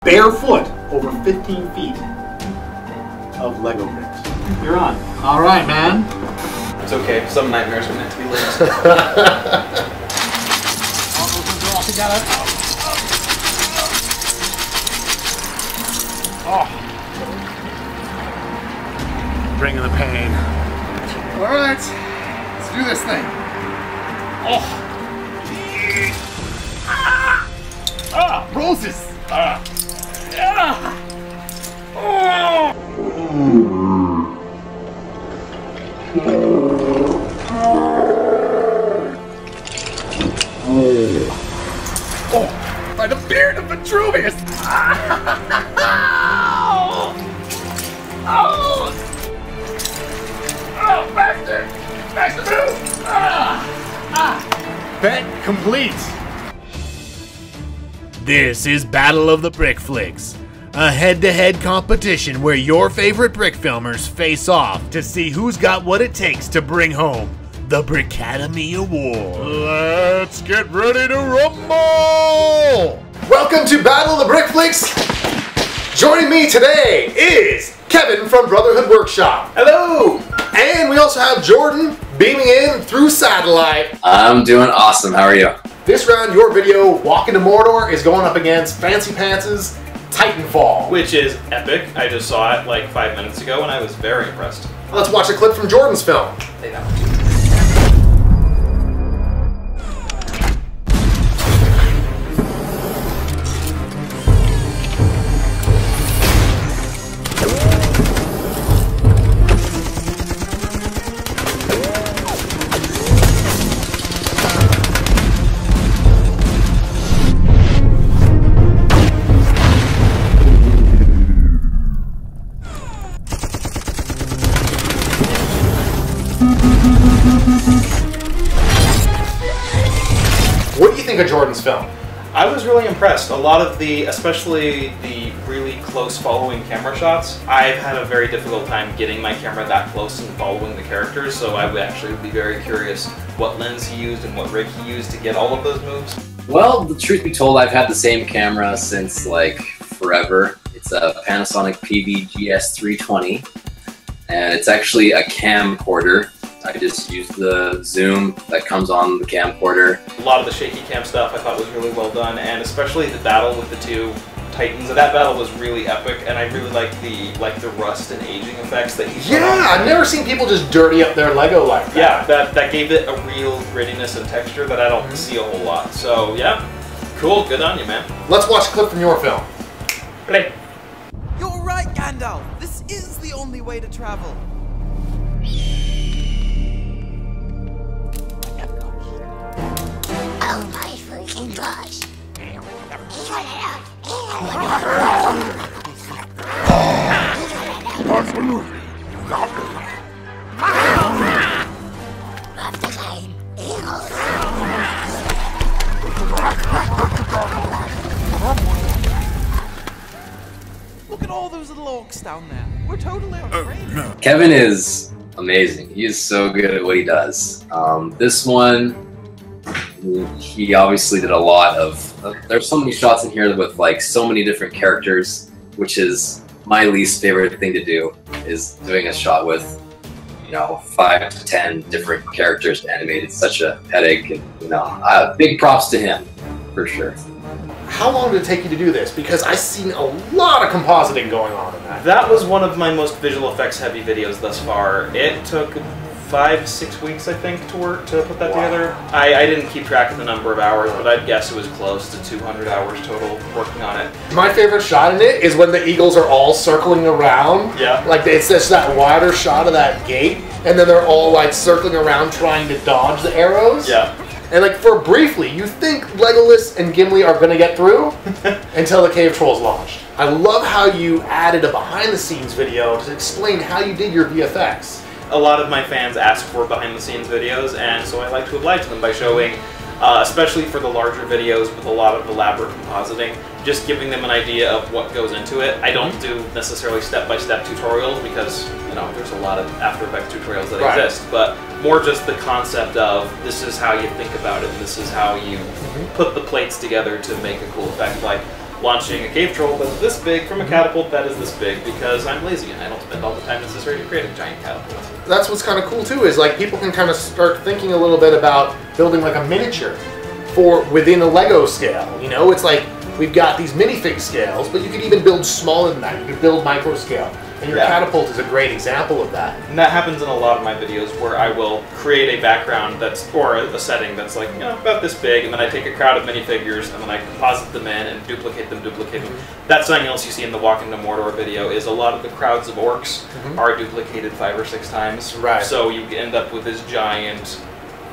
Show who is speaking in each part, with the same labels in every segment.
Speaker 1: barefoot over 15 feet of Lego bricks. You're on. All right, man.
Speaker 2: It's okay. Some nightmares are meant to be lived.
Speaker 1: All those ones are all together. Oh. Bringing the pain. All right. Let's do this thing. Oh. Ah, roses. Ah. Yeah. Oh. Oh, by the beard of Vitruvius! Oh! Oh! Oh, Baxter! Baxter, move! Bet complete!
Speaker 3: This is Battle of the Brick Flicks, a head-to-head competition where your favorite brick filmers face off to see who's got what it takes to bring home the Brickademy Award. Let's get ready to rumble!
Speaker 1: Welcome to Battle of the Brick Flicks! Joining me today is Kevin from Brotherhood Workshop.
Speaker 2: Hello!
Speaker 1: And we also have Jordan beaming in through satellite.
Speaker 4: I'm doing awesome. How are you?
Speaker 1: This round, your video, Walking to Mordor, is going up against Fancypants' Titanfall.
Speaker 2: Which is epic. I just saw it like 5 minutes ago and I was very impressed.
Speaker 1: Let's watch a clip from Jordan's film.
Speaker 2: They know.
Speaker 1: What do you think of Jordan's film?
Speaker 2: I was really impressed. A lot of the, especially the really close following camera shots, I've had a very difficult time getting my camera that close and following the characters, so I would actually be very curious what lens he used and what rig he used to get all of those moves.
Speaker 4: Well, the truth be told, I've had the same camera since like forever. It's a Panasonic PVGS320, and it's actually a camcorder. I just use the zoom that comes on the camcorder.
Speaker 2: A lot of the shaky cam stuff I thought was really well done, and especially the battle with the two Titans. That battle was really epic, and I really liked the rust and aging effects that he put on.
Speaker 1: I've never seen people just dirty up their Lego like that.
Speaker 2: Yeah, that gave it a real grittiness and texture that I don't see a whole lot. So yeah, cool, good on you, man.
Speaker 1: Let's watch a clip from your film.
Speaker 2: Play.
Speaker 5: You're right, Gandalf. This is the only way to travel.
Speaker 6: Oh my freaking gosh.
Speaker 5: Look at all those little orcs down there. We're totally on frame.
Speaker 4: Kevin is amazing. He is so good at what he does. This one, he obviously did a lot of, there's so many shots in here with like so many different characters, which is my least favorite thing to do, is doing a shot with, you know, 5 to 10 different characters animated. It's such a headache, and you know, big props to him, for sure.
Speaker 1: How long did it take you to do this? Because I've seen a lot of compositing going on in that.
Speaker 2: That was one of my most visual effects heavy videos thus far. It took 5-6 weeks, I think, to put that together. I didn't keep track of the number of hours, but I'd guess it was close to 200 hours total working on it.
Speaker 1: My favorite shot in it is when the eagles are all circling around.
Speaker 2: Yeah.
Speaker 1: Like it's just that wider shot of that gate, and then they're all like circling around trying to dodge the arrows.
Speaker 2: Yeah.
Speaker 1: And like for briefly, you think Legolas and Gimli are going to get through until the cave trolls launched. I love how you added a behind the scenes video to explain how you did your VFX.
Speaker 2: A lot of my fans ask for behind the scenes videos, and so I like to oblige them by showing, especially for the larger videos with a lot of elaborate compositing, just giving them an idea of what goes into it. I don't do necessarily step-by-step tutorials because, you know, there's a lot of After Effects tutorials that exist, but more just the concept of this is how you think about it, and this is how you put the plates together to make a cool effect. Like launching a cave troll that's this big from a catapult that is this big because I'm lazy and I don't spend all the time necessary to create a giant catapult.
Speaker 1: That's what's kind of cool too, is like people can kind of start thinking a little bit about building like a miniature for within a Lego scale. You know, it's like we've got these minifig scales, but you could even build smaller than that. You could build micro scale. And your catapult is a great example of that.
Speaker 2: And that happens in a lot of my videos where I will create a background that's, or a setting that's like, you know, about this big, and then I take a crowd of minifigures and then I composite them in and duplicate them. That's something else you see in the Walk into Mordor video, is a lot of the crowds of orcs are duplicated 5 or 6 times.
Speaker 1: Right.
Speaker 2: So you end up with this giant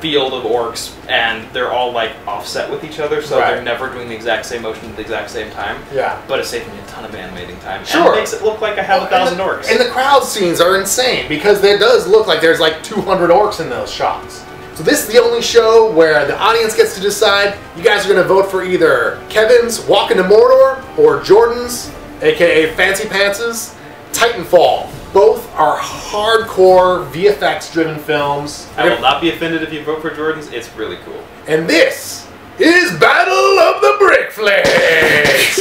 Speaker 2: field of orcs, and they're all like offset with each other, so they're never doing the exact same motion at the exact same time.
Speaker 1: Yeah.
Speaker 2: But it's saving me a ton of animating time.
Speaker 1: Sure.
Speaker 2: And it makes it look like I have 1,000 orcs.
Speaker 1: And the crowd scenes are insane, because it does look like there's like 200 orcs in those shots. So this is the only show where the audience gets to decide. You guys are going to vote for either Kevin's Walk into Mordor or Jordan's, aka Fancypants', Titanfall. Both are hardcore VFX-driven films.
Speaker 2: I will not be offended if you vote for Jordan's. It's really cool.
Speaker 1: And this is Battle of the Brick Flicks!